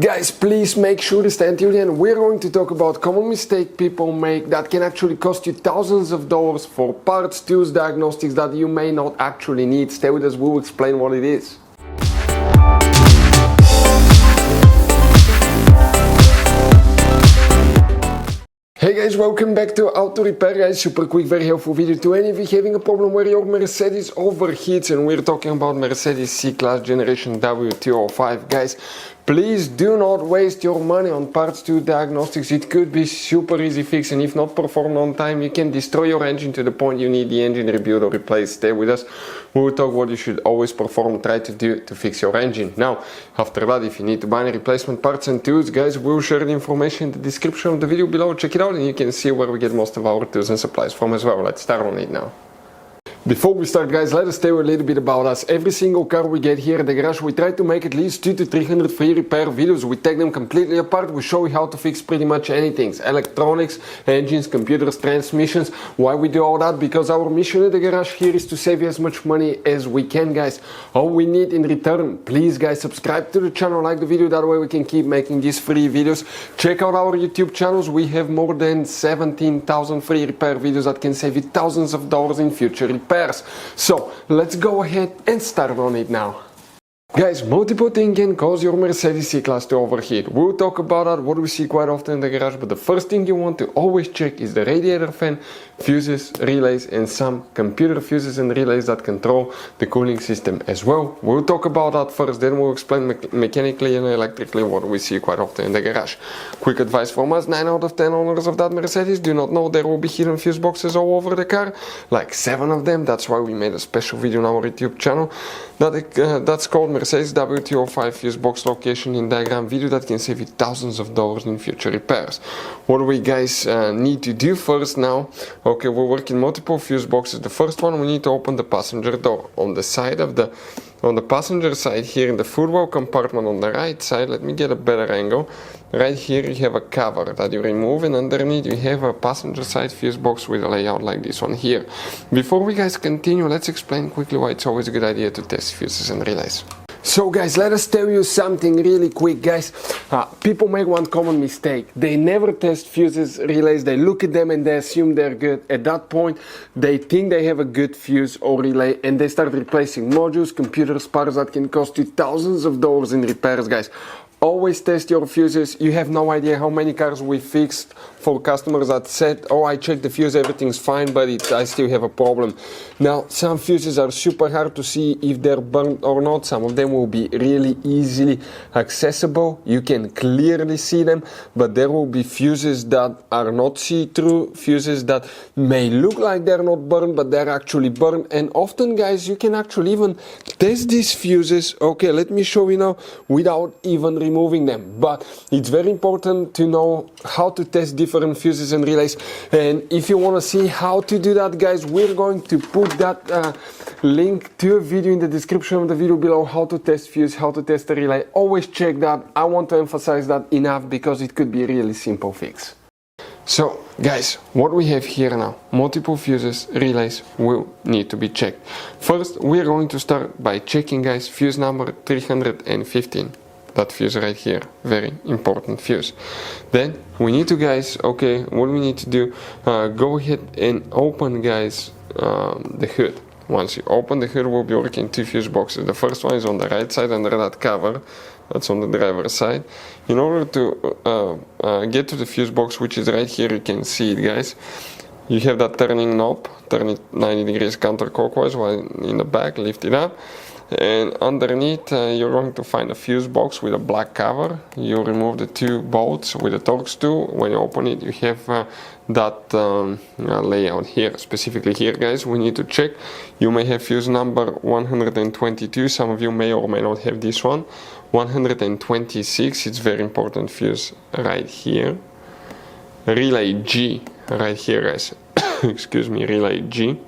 Guys, please make sure to stay until the end. We're going to talk about common mistake people make that can actually cost you thousands of dollars for parts, tools, diagnostics that you may not actually need. Stay with us, we'll explain what it is. Hey guys, welcome back to Auto Repair guys. Super quick, very helpful video to any of you having a problem where your Mercedes overheats, and we're talking about Mercedes C Class generation W205 guys. Please do not waste your money on parts to diagnostics. It could be super easy fix, and if not performed on time, you can destroy your engine to the point you need the engine rebuilt or replaced. Stay with us. We'll talk what you should always perform, try to do to fix your engine. Now, after that, if you need to buy any replacement parts and tools, guys, we'll share the information in the description of the video below. Check it out and you can see where we get most of our tools and supplies from as well. Let's start on it now. Before we start guys, let us tell you a little bit about us. Every single car we get here at the garage, we try to make at least 200 to 300 free repair videos. We take them completely apart, we show you how to fix pretty much anything. Electronics, engines, computers, transmissions. Why we do all that? Because our mission at the garage here is to save you as much money as we can guys. All we need in return, please guys, subscribe to the channel, like the video, that way we can keep making these free videos. Check out our YouTube channels, we have more than 17,000 free repair videos that can save you thousands of dollars in future repairs. So let's go ahead and start on it now. Guys, multiple things can cause your Mercedes C-Class to overheat. We'll talk about that, what we see quite often in the garage, but the first thing you want to always check is the radiator fan, fuses, relays, and some computer fuses and relays that control the cooling system as well. We'll talk about that first, then we'll explain mechanically and electrically what we see quite often in the garage. Quick advice from us, 9 out of 10 owners of that Mercedes do not know there will be hidden fuse boxes all over the car, like 7 of them. That's why we made a special video on our YouTube channel that's called Mercedes W205 fuse box location in diagram video that can save you thousands of dollars in future repairs. What do we guys need to do first now? Okay, we're working multiple fuse boxes. The first one, we need to open the passenger door. On the passenger side here in the footwell compartment on the right side, let me get a better angle. Right here you have a cover that you remove, and underneath you have a passenger side fuse box with a layout like this one here. Before we guys continue, let's explain quickly why it's always a good idea to test fuses and relays. So guys, let us tell you something really quick guys. People make one common mistake. They never test fuses, relays, they look at them and they assume they're good. At that point, they think they have a good fuse or relay and they start replacing modules, computers, parts that can cost you thousands of dollars in repairs guys. Always test your fuses. You have no idea how many cars we fixed for customers that said, oh, I checked the fuse, everything's fine, but I still have a problem. Now, some fuses are super hard to see if they're burnt or not. Some of them will be really easily accessible. You can clearly see them, but there will be fuses that are not see-through, fuses that may look like they're not burned, but they're actually burned. And often, guys, you can actually even test these fuses. Okay, let me show you now without even removing them, but it's very important to know how to test different fuses and relays. And if you want to see how to do that guys, we're going to put that link to a video in the description of the video below, how to test fuse, how to test a relay. Always check that. I want to emphasize that enough because it could be a really simple fix. So guys, what we have here now, multiple fuses, relays will need to be checked. First, we're going to start by checking guys fuse number 315. That fuse right here, very important fuse. Then we need to guys, okay, what we need to do, go ahead and open guys the hood. Once you open the hood, we'll be working 2 fuse boxes. The first one is on the right side under that cover, that's on the driver's side. In order to get to the fuse box, which is right here, you can see it guys. You have that turning knob, turn it 90 degrees counterclockwise, while in the back, lift it up. And underneath you're going to find a fuse box with a black cover. You remove the 2 bolts with a Torx tool. When you open it, you have that layout here. Specifically here guys, we need to check. You may have fuse number 122. Some of you may or may not have this one. 126, it's very important fuse right here. Relay G right here guys. Excuse me, relay G.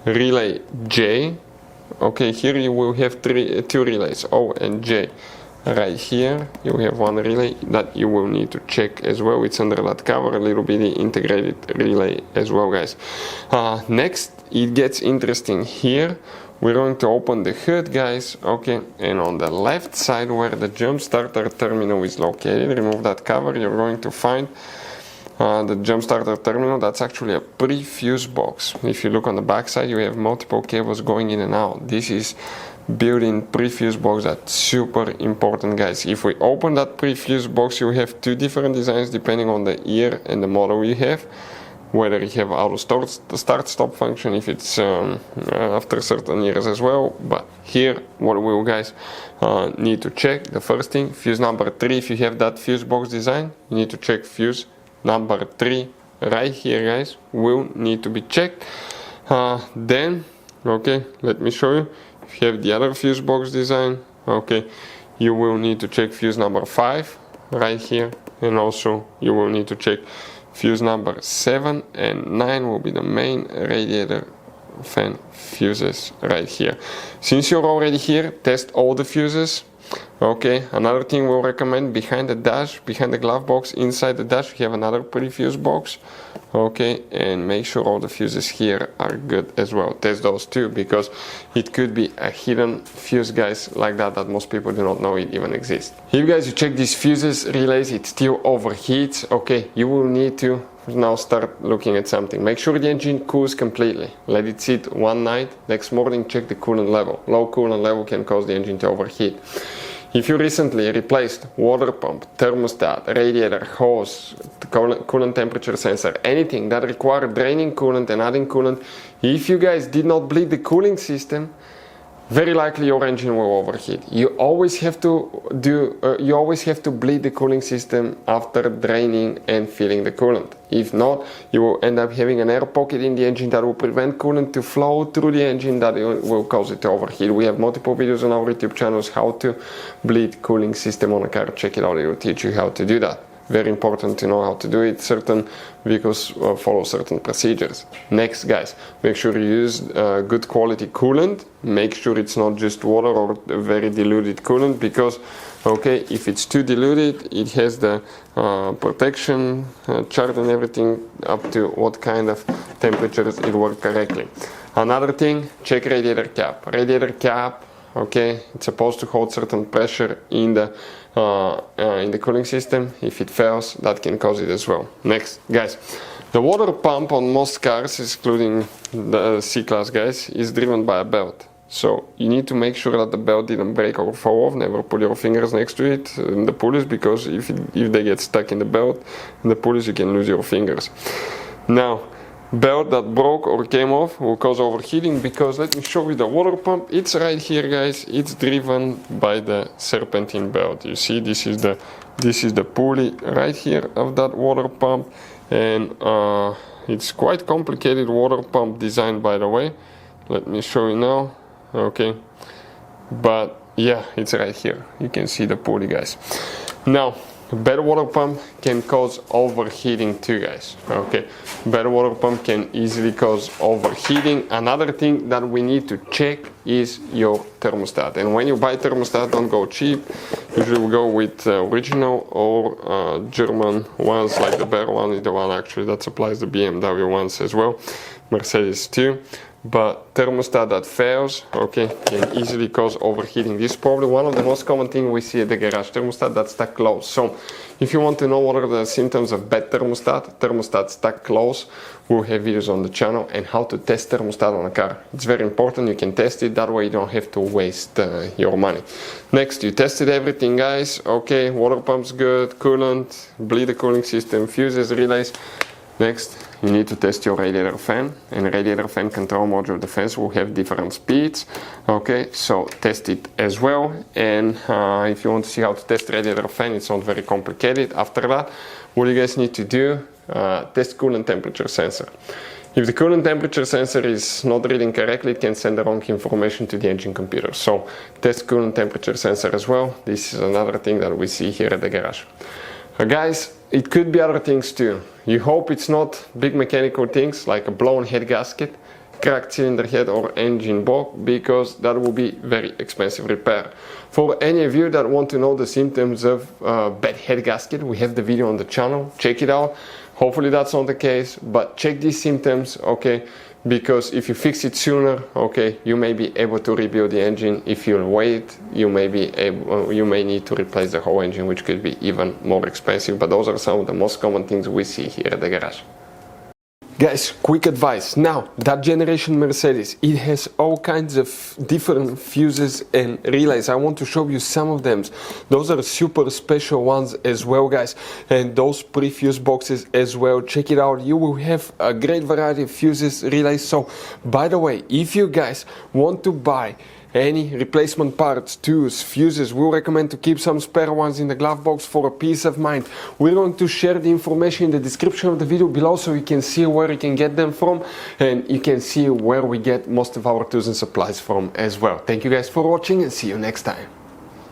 Relay J. Okay, here you will have 2 relays, O and J. Right here you have 1 relay that you will need to check as well. It's under that cover, a little bitty integrated relay as well guys. Next it gets interesting. Here we're going to open the hood, guys, okay, and on the left side where the jump starter terminal is located, remove that cover, you're going to find the jump starter terminal. That's actually a pre-fuse box. If you look on the back side, you have multiple cables going in and out. This is built-in pre-fuse box. That's super important, guys. If we open that pre-fuse box, you have two different designs depending on the year and the model you have, whether you have auto start-stop function, if it's after certain years as well. But here, what we will, guys, need to check, the first thing, fuse number 3, if you have that fuse box design, you need to check fuse number 3 right here, guys, will need to be checked. Then, okay, let me show you. If you have the other fuse box design, okay, you will need to check fuse number 5 right here, and also you will need to check fuse number 7 and 9 will be the main radiator fan fuses right here. Since you're already here, test all the fuses. Okay, another thing we'll recommend, behind the dash, behind the glove box, inside the dash, we have another pre-fuse box. Okay, and make sure all the fuses here are good as well. Test those too, because it could be a hidden fuse, guys, like that most people do not know it even exists. If, guys, you check these fuses relays, it still overheats. Okay, you will need to now start looking at something. Make sure the engine cools completely. Let it sit one night. Next morning, check the coolant level. Low coolant level can cause the engine to overheat. If you recently replaced water pump, thermostat, radiator, hose, coolant temperature sensor, anything that required draining coolant and adding coolant, if you guys did not bleed the cooling system, very likely your engine will overheat. You always have to bleed the cooling system after draining and filling the coolant. If not, you will end up having an air pocket in the engine that will prevent coolant to flow through the engine, that will cause it to overheat. We have multiple videos on our YouTube channels how to bleed cooling system on a car. Check it out, it will teach you how to do that. Very important to know how to do it. Certain vehicles follow certain procedures. Next, guys, make sure you use good quality coolant. Make sure it's not just water or very diluted coolant, because okay, if it's too diluted, it has the protection chart and everything up to what kind of temperatures it works correctly. Another thing, check radiator cap. Radiator cap, okay, it's supposed to hold certain pressure in the cooling system. If it fails, that can cause it as well. Next, guys, the water pump on most cars, excluding the C Class, guys, is driven by a belt. So you need to make sure that the belt didn't break or fall off. Never put your fingers next to it in the pulleys, because if they get stuck in the belt and the pulleys, you can lose your fingers. Now, belt that broke or came off will cause overheating, because let me show you the water pump. It's right here, guys. It's driven by the serpentine belt. You see, this is the pulley right here of that water pump, and it's quite complicated water pump design, by the way. Let me show you now. Okay, but yeah, it's right here. You can see the pulley, guys. Now, bad water pump can cause overheating too, guys. Okay, bad water pump can easily cause overheating. Another thing that we need to check is your thermostat. And when you buy thermostat, don't go cheap. Usually we go with original or German ones, like the bear one is the one actually that supplies the BMW ones as well, Mercedes too. But thermostat that fails, okay, can easily cause overheating. This is probably one of the most common things we see at the garage, thermostat that's stuck close. So if you want to know what are the symptoms of bad thermostat stuck close, we'll have videos on the channel, and how to test thermostat on a car. It's very important. You can test it, that way you don't have to waste your money. Next, you tested everything, guys. Okay, water pump's good, coolant, bleed the cooling system, fuses, relays. Next, you need to test your radiator fan, and radiator fan control module of the fans will have different speeds. Okay, so test it as well. And if you want to see how to test radiator fan, it's not very complicated. After that, what you guys need to do, test coolant temperature sensor. If the coolant temperature sensor is not reading correctly, it can send the wrong information to the engine computer. So test coolant temperature sensor as well. This is another thing that we see here at the garage. Guys, it could be other things too. You hope it's not big mechanical things like a blown head gasket, cracked cylinder head or engine block, because that will be very expensive repair. For any of you that want to know the symptoms of bad head gasket, we have the video on the channel. Check it out. Hopefully that's not the case, but check these symptoms, okay? because if you fix it sooner, okay, you may be able to rebuild the engine. If you wait, you may need to replace the whole engine, which could be even more expensive, but those are some of the most common things we see here at the garage. Guys, quick advice. Now, that generation Mercedes, it has all kinds of different fuses and relays. I want to show you some of them. Those are super special ones as well, guys. And those pre-fuse boxes as well. Check it out. You will have a great variety of fuses, relays. So, by the way, if you guys want to buy any replacement parts, tools, fuses, we'll recommend to keep some spare ones in the glove box for a peace of mind. We're going to share the information in the description of the video below so you can see where you can get them from, and you can see where we get most of our tools and supplies from as well. Thank you guys for watching, and see you next time.